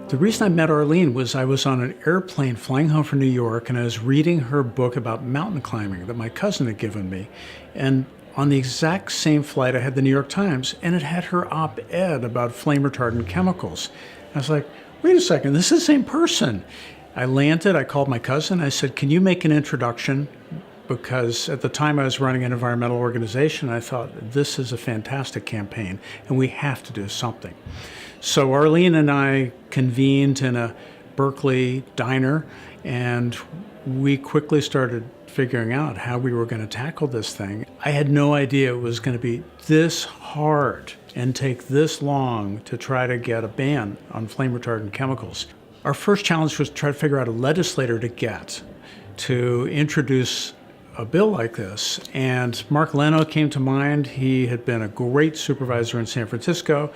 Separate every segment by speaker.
Speaker 1: The reason I met Arlene was I was on an airplane flying home from New York, and I was reading her book about mountain climbing that my cousin had given me. And on the exact same flight, I had the New York Times, and it had her op-ed about flame retardant chemicals. I was like, wait a second, this is the same person. I landed, I called my cousin, I said, can you make an introduction? Because at the time I was running an environmental organization, I thought, this is a fantastic campaign, and we have to do something. So Arlene and I convened in a Berkeley diner, and we quickly started figuring out how we were going to tackle this thing. I had no idea it was going to be this hard and take this long to try to get a ban on flame retardant chemicals. Our first challenge was to try to figure out a legislator to get to introduce a bill like this. And Mark Leno came to mind. He had been a great supervisor in San Francisco.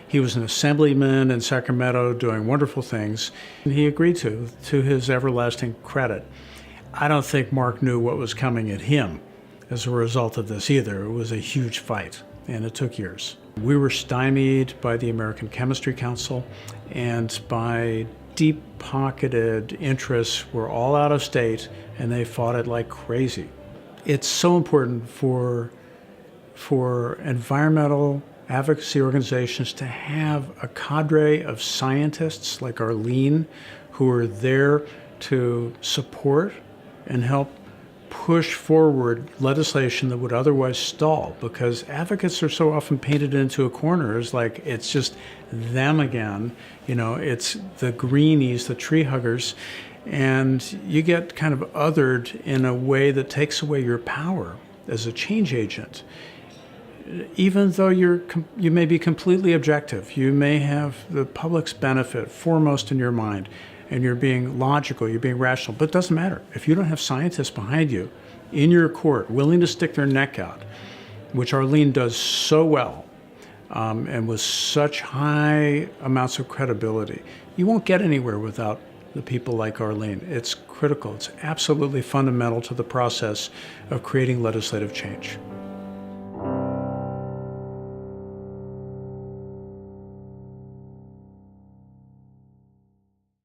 Speaker 1: He was an assemblyman in Sacramento doing wonderful things. And he agreed to his everlasting credit. I don't think Mark knew what was coming at him as a result of this either. It was a huge fight, and it took years. We were stymied by the American Chemistry Council, and by deep-pocketed interests were all out of state, and they fought it like crazy. It's so important for environmental advocacy organizations to have a cadre of scientists like Arlene who are there to support and help push forward legislation that would otherwise stall, because advocates are so often painted into a corner as like it's just them again, it's the greenies, the tree huggers, and you get kind of othered in a way that takes away your power as a change agent. Even though you may be completely objective, you may have the public's benefit foremost in your mind, and you're being logical, you're being rational, but it doesn't matter. If you don't have scientists behind you in your court willing to stick their neck out, which Arlene does so well, and with such high amounts of credibility, you won't get anywhere without the people like Arlene. It's critical. It's absolutely fundamental to the process of creating legislative change.